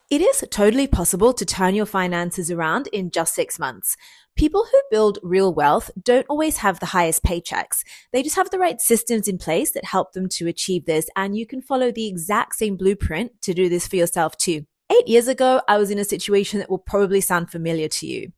It is totally possible to turn your finances around in just 6 months. People who build real wealth don't always have the highest paychecks. They just have the right systems in place that help them to achieve this, and you can follow the exact same blueprint to do this for yourself too. 8 years ago, I was in a situation that will probably sound familiar to you.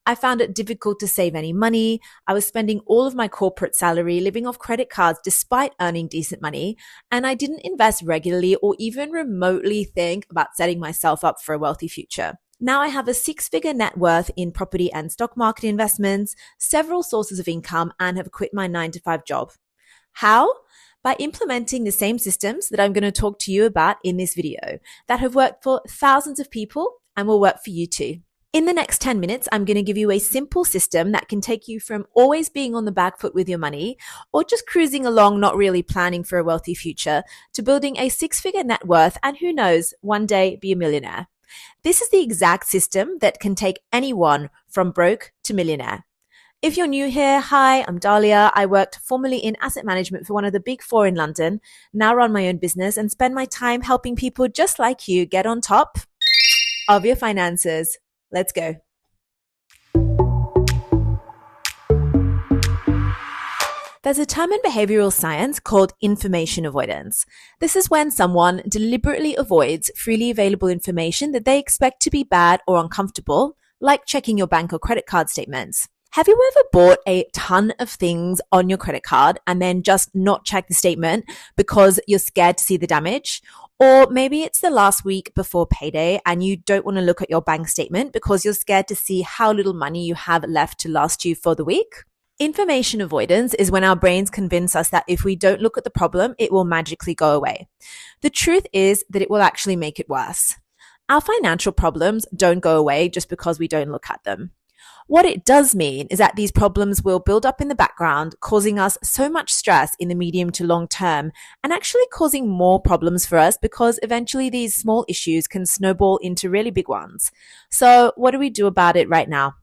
I found it difficult to save any money. I was spending all of my corporate salary living off credit cards despite earning decent money, and I didn't invest regularly or even remotely think about setting myself up for a wealthy future. Now I have a six-figure net worth in property and stock market investments, several sources of income, and have quit my 9 to 5 job. How? By implementing the same systems that I'm going to talk to you about in this video that have worked for thousands of people and will work for you too. In the next 10 minutes, I'm going to give you a simple system that can take you from always being on the back foot with your money or just cruising along, not really planning for a wealthy future, to building a six-figure net worth and who knows, one day be a millionaire. This is the exact system that can take anyone from broke to millionaire. If you're new here, hi, I'm Dahlia. I worked formerly in asset management for one of the big four in London, now run my own business and spend my time helping people just like you get on top of your finances. Let's go. There's a term in behavioral science called information avoidance. This is when someone deliberately avoids freely available information that they expect to be bad or uncomfortable, like checking your bank or credit card statements. Have you ever bought a ton of things on your credit card and then just not check the statement because you're scared to see the damage? Or maybe it's the last week before payday and you don't want to look at your bank statement because you're scared to see how little money you have left to last you for the week. Information avoidance is when our brains convince us that if we don't look at the problem, it will magically go away. The truth is that it will actually make it worse. Our financial problems don't go away just because we don't look at them. What it does mean is that these problems will build up in the background, causing us so much stress in the medium to long term and actually causing more problems for us because eventually these small issues can snowball into really big ones. So what do we do about it right now?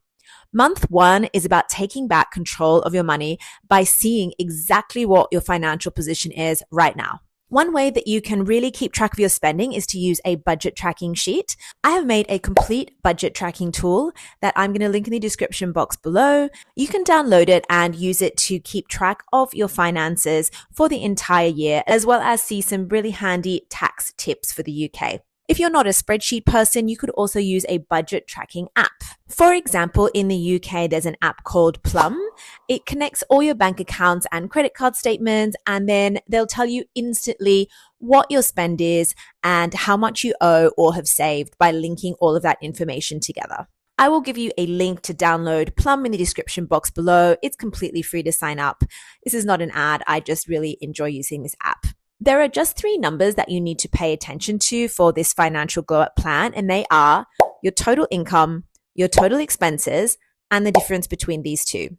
Month 1 is about taking back control of your money by seeing exactly what your financial position is right now. One way that you can really keep track of your spending is to use a budget tracking sheet. I have made a complete budget tracking tool that I'm going to link in the description box below. You can download it and use it to keep track of your finances for the entire year, as well as see some really handy tax tips for the UK. If you're not a spreadsheet person, you could also use a budget tracking app. For example, in the UK, there's an app called Plum. It connects all your bank accounts and credit card statements, and then they'll tell you instantly what your spend is and how much you owe or have saved by linking all of that information together. I will give you a link to download Plum in the description box below. It's completely free to sign up. This is not an ad. I just really enjoy using this app. There are just 3 numbers that you need to pay attention to for this financial glow up plan, and they are your total income, your total expenses, and the difference between these two.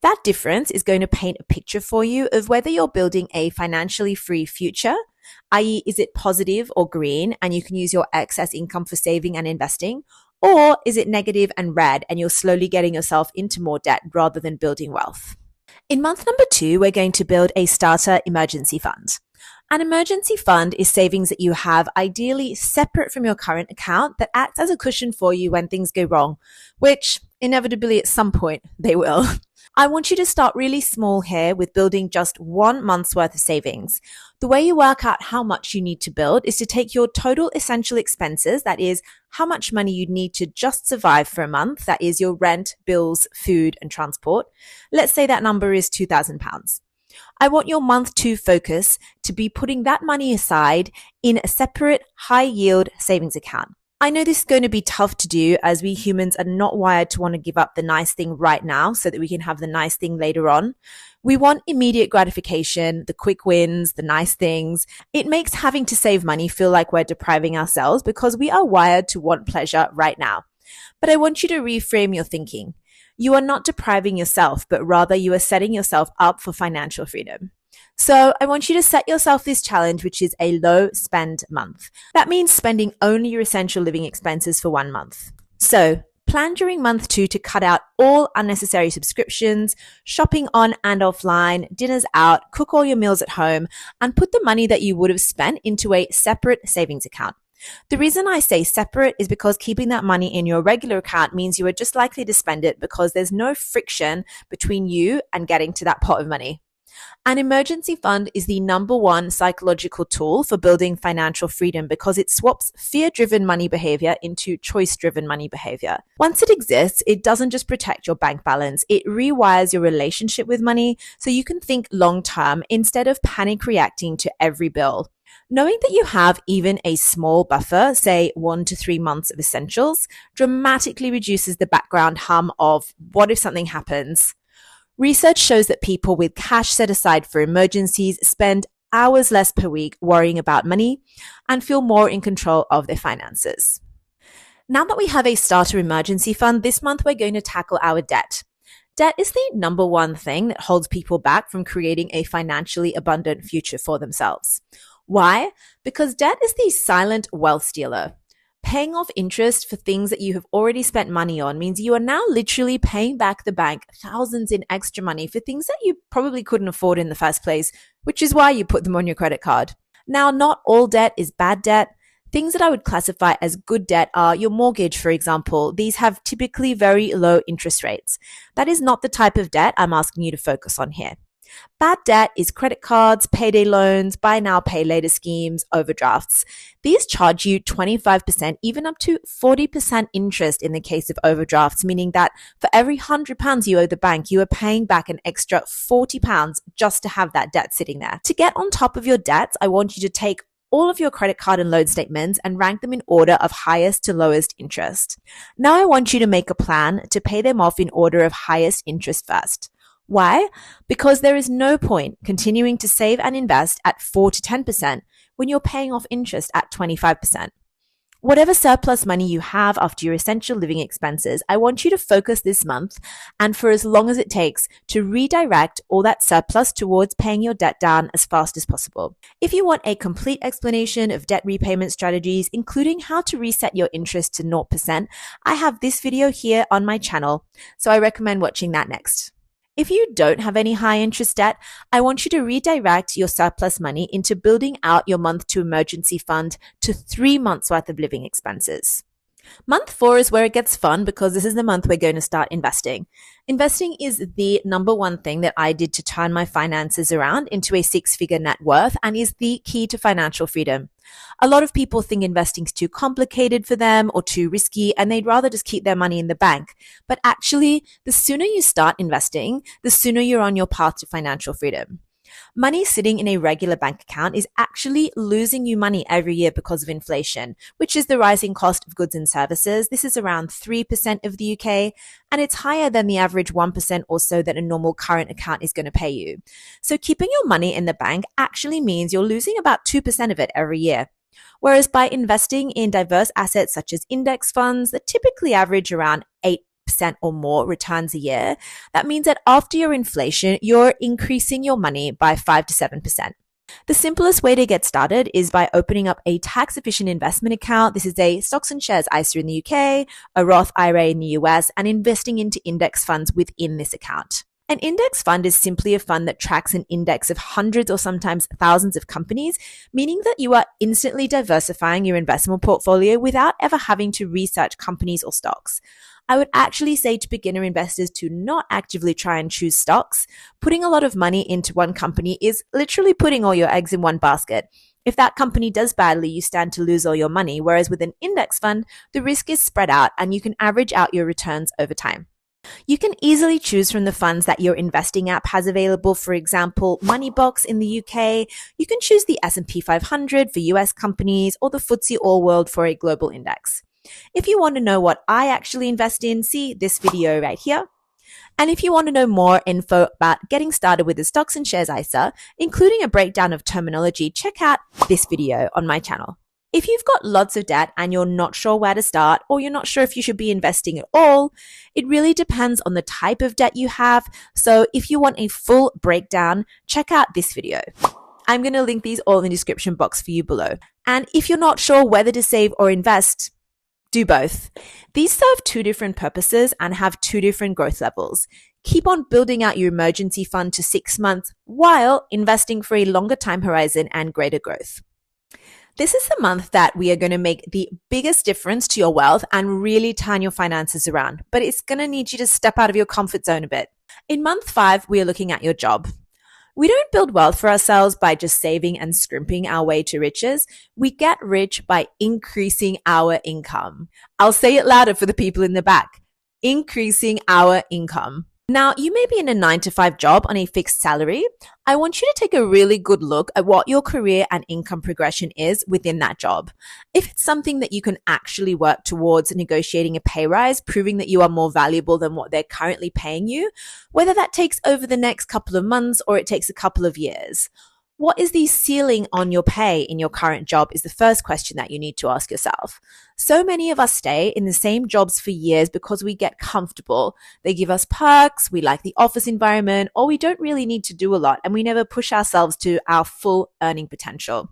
That difference is going to paint a picture for you of whether you're building a financially free future, i.e. is it positive or green and you can use your excess income for saving and investing, or is it negative and red and you're slowly getting yourself into more debt rather than building wealth. In month number 2, we're going to build a starter emergency fund. An emergency fund is savings that you have ideally separate from your current account that acts as a cushion for you when things go wrong, which inevitably at some point they will. I want you to start really small here with building just 1 month's worth of savings. The way you work out how much you need to build is to take your total essential expenses, that is how much money you need to just survive for a month, that is your rent, bills, food and transport. Let's say that number is £2,000. I want your month 2 focus to be putting that money aside in a separate high yield savings account. I know this is going to be tough to do as we humans are not wired to want to give up the nice thing right now so that we can have the nice thing later on. We want immediate gratification, the quick wins, the nice things. It makes having to save money feel like we're depriving ourselves because we are wired to want pleasure right now. But I want you to reframe your thinking. You are not depriving yourself, but rather you are setting yourself up for financial freedom. So I want you to set yourself this challenge, which is a low spend month. That means spending only your essential living expenses for 1 month. So plan during month 2 to cut out all unnecessary subscriptions, shopping on and offline, dinners out, cook all your meals at home, and put the money that you would have spent into a separate savings account. The reason I say separate is because keeping that money in your regular account means you are just likely to spend it because there's no friction between you and getting to that pot of money. An emergency fund is the number one psychological tool for building financial freedom because it swaps fear-driven money behavior into choice-driven money behavior. Once it exists, it doesn't just protect your bank balance, it rewires your relationship with money so you can think long-term instead of panic reacting to every bill. Knowing that you have even a small buffer, say 1 to 3 months of essentials, dramatically reduces the background hum of what if something happens. Research shows that people with cash set aside for emergencies spend hours less per week worrying about money and feel more in control of their finances. Now that we have a starter emergency fund, this month we're going to tackle our debt. Debt is the number one thing that holds people back from creating a financially abundant future for themselves. Why? Because debt is the silent wealth stealer. Paying off interest for things that you have already spent money on means you are now literally paying back the bank thousands in extra money for things that you probably couldn't afford in the first place, which is why you put them on your credit card. Now, not all debt is bad debt. Things that I would classify as good debt are your mortgage, for example. These have typically very low interest rates. That is not the type of debt I'm asking you to focus on here. Bad debt is credit cards, payday loans, buy now, pay later schemes, overdrafts. These charge you 25%, even up to 40% interest in the case of overdrafts, meaning that for every £100 you owe the bank, you are paying back an extra £40 just to have that debt sitting there. To get on top of your debts, I want you to take all of your credit card and loan statements and rank them in order of highest to lowest interest. Now I want you to make a plan to pay them off in order of highest interest first. Why? Because there is no point continuing to save and invest at 4 to 10% when you're paying off interest at 25%. Whatever surplus money you have after your essential living expenses, I want you to focus this month and for as long as it takes to redirect all that surplus towards paying your debt down as fast as possible. If you want a complete explanation of debt repayment strategies, including how to reset your interest to 0%, I have this video here on my channel, so I recommend watching that next. If you don't have any high interest debt, I want you to redirect your surplus money into building out your month to emergency fund to 3 months worth of living expenses. Month 4 is where it gets fun because this is the month we're going to start investing. Investing is the number one thing that I did to turn my finances around into a 6-figure net worth and is the key to financial freedom. A lot of people think investing is too complicated for them or too risky and they'd rather just keep their money in the bank. But actually, the sooner you start investing, the sooner you're on your path to financial freedom. Money sitting in a regular bank account is actually losing you money every year because of inflation, which is the rising cost of goods and services. This is around 3% of the UK, and it's higher than the average 1% or so that a normal current account is going to pay you. So keeping your money in the bank actually means you're losing about 2% of it every year. Whereas by investing in diverse assets such as index funds that typically average around 8% or more returns a year, that means that after your inflation, you're increasing your money by 5 to 7%. The simplest way to get started is by opening up a tax-efficient investment account. This is a stocks and shares ISA in the UK, a Roth IRA in the US, and investing into index funds within this account. An index fund is simply a fund that tracks an index of hundreds or sometimes thousands of companies, meaning that you are instantly diversifying your investment portfolio without ever having to research companies or stocks. I would actually say to beginner investors to not actively try and choose stocks. Putting a lot of money into one company is literally putting all your eggs in one basket. If that company does badly, you stand to lose all your money, whereas with an index fund, the risk is spread out and you can average out your returns over time. You can easily choose from the funds that your investing app has available. For example, Moneybox in the UK. You can choose the S&P 500 for US companies or the FTSE All World for a global index. If you want to know what I actually invest in, see this video right here. And if you want to know more info about getting started with the stocks and shares ISA, including a breakdown of terminology, check out this video on my channel. If you've got lots of debt and you're not sure where to start, or you're not sure if you should be investing at all, it really depends on the type of debt you have. So if you want a full breakdown, check out this video. I'm going to link these all in the description box for you below. And if you're not sure whether to save or invest, do both. These serve 2 different purposes and have 2 different growth levels. Keep on building out your emergency fund to 6 months while investing for a longer time horizon and greater growth. This is the month that we are going to make the biggest difference to your wealth and really turn your finances around. But it's going to need you to step out of your comfort zone a bit. In month 5, we are looking at your job. We don't build wealth for ourselves by just saving and scrimping our way to riches. We get rich by increasing our income. I'll say it louder for the people in the back. Increasing our income. Now, you may be in a 9-to-5 job on a fixed salary. I want you to take a really good look at what your career and income progression is within that job. If it's something that you can actually work towards negotiating a pay rise, proving that you are more valuable than what they're currently paying you, whether that takes over the next couple of months or it takes a couple of years. What is the ceiling on your pay in your current job is the first question that you need to ask yourself. So many of us stay in the same jobs for years because we get comfortable. They give us perks, we like the office environment, or we don't really need to do a lot and we never push ourselves to our full earning potential.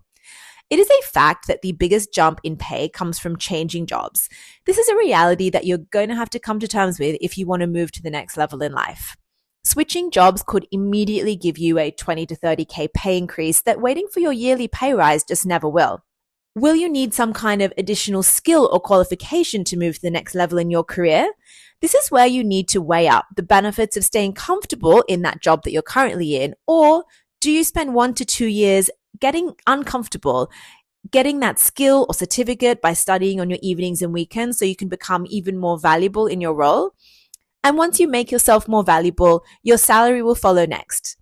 It is a fact that the biggest jump in pay comes from changing jobs. This is a reality that you're going to have to come to terms with if you want to move to the next level in life. Switching jobs could immediately give you a 20 to 30K pay increase that waiting for your yearly pay rise just never will. Will you need some kind of additional skill or qualification to move to the next level in your career? This is where you need to weigh up the benefits of staying comfortable in that job that you're currently in, or do you spend 1 to 2 years getting uncomfortable, getting that skill or certificate by studying on your evenings and weekends so you can become even more valuable in your role? And once you make yourself more valuable, your salary will follow next.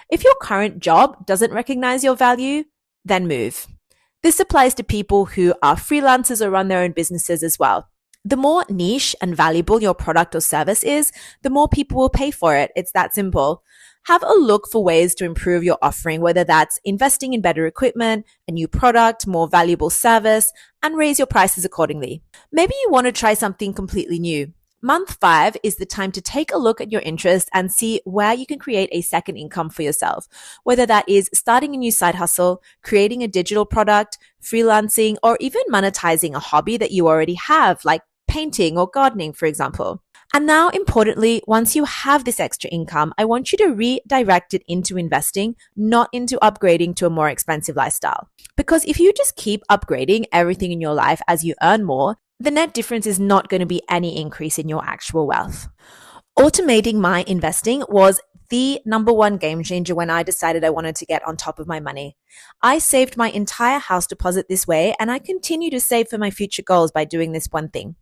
If your current job doesn't recognize your value, then move. This applies to people who are freelancers or run their own businesses as well. The more niche and valuable your product or service is, the more people will pay for it. It's that simple. Have a look for ways to improve your offering, whether that's investing in better equipment, a new product, more valuable service, and raise your prices accordingly. Maybe you want to try something completely new. Month 5 is the time to take a look at your interests and see where you can create a second income for yourself, whether that is starting a new side hustle, creating a digital product, freelancing, or even monetizing a hobby that you already have, like painting or gardening, for example. And now, importantly, once you have this extra income, I want you to redirect it into investing, not into upgrading to a more expensive lifestyle. Because if you just keep upgrading everything in your life as you earn more, the net difference is not going to be any increase in your actual wealth. Automating my investing was the number one game changer when I decided I wanted to get on top of my money. I saved my entire house deposit this way, and I continue to save for my future goals by doing this one thing.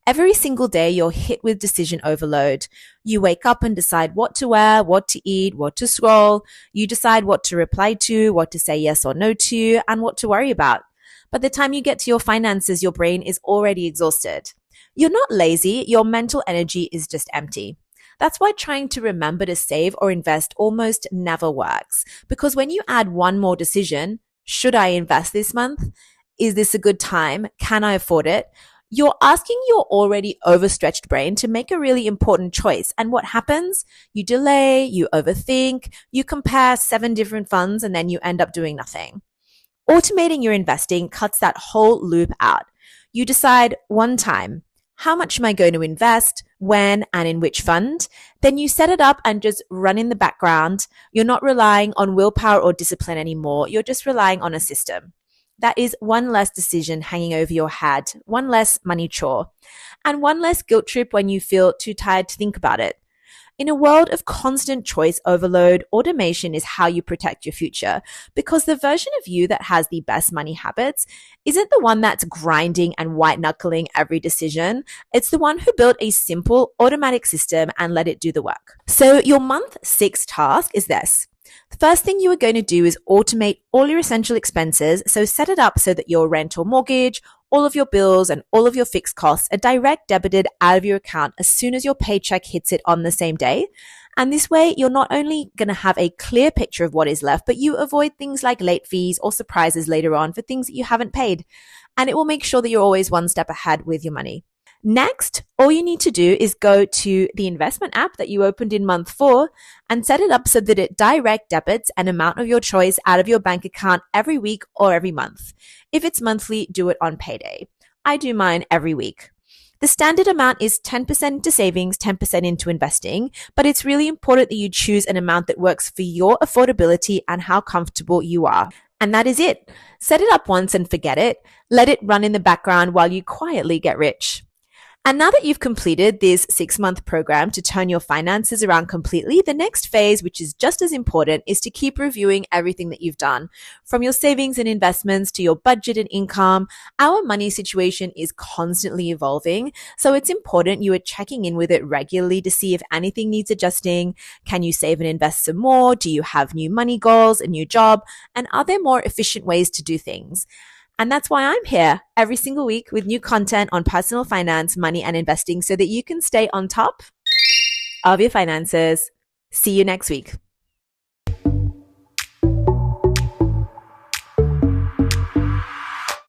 Every single day, you're hit with decision overload. You wake up and decide what to wear, what to eat, what to scroll. You decide what to reply to, what to say yes or no to, and what to worry about. By the time you get to your finances, your brain is already exhausted. You're not lazy, your mental energy is just empty. That's why trying to remember to save or invest almost never works. Because when you add one more decision, should I invest this month? Is this a good time? Can I afford it? You're asking your already overstretched brain to make a really important choice. And what happens? You delay, you overthink, you compare 7 different funds, and then you end up doing nothing. Automating your investing cuts that whole loop out. You decide one time, how much am I going to invest, when, and in which fund? Then you set it up and just run in the background. You're not relying on willpower or discipline anymore. You're just relying on a system. That is one less decision hanging over your head, one less money chore, and one less guilt trip when you feel too tired to think about it. In a world of constant choice overload, automation is how you protect your future, because the version of you that has the best money habits isn't the one that's grinding and white-knuckling every decision. It's the one who built a simple automatic system and let it do the work. So your month 6 task is this. The first thing you are going to do is automate all your essential expenses. So set it up so that your rent or mortgage, all of your bills, and all of your fixed costs are direct debited out of your account as soon as your paycheck hits it on the same day. And this way, you're not only going to have a clear picture of what is left, but you avoid things like late fees or surprises later on for things that you haven't paid. And it will make sure that you're always one step ahead with your money. Next, all you need to do is go to the investment app that you opened in month 4 and set it up so that it direct debits an amount of your choice out of your bank account every week or every month. If it's monthly, do it on payday. I do mine every week. The standard amount is 10% into savings, 10% into investing, but it's really important that you choose an amount that works for your affordability and how comfortable you are. And that is it. Set it up once and forget it. Let it run in the background while you quietly get rich. And now that you've completed this 6-month program to turn your finances around completely, the next phase, which is just as important, is to keep reviewing everything that you've done. From your savings and investments to your budget and income, our money situation is constantly evolving. So it's important you are checking in with it regularly to see if anything needs adjusting. Can you save and invest some more? Do you have new money goals, a new job? And are there more efficient ways to do things? And that's why I'm here every single week with new content on personal finance, money, and investing so that you can stay on top of your finances. See you next week.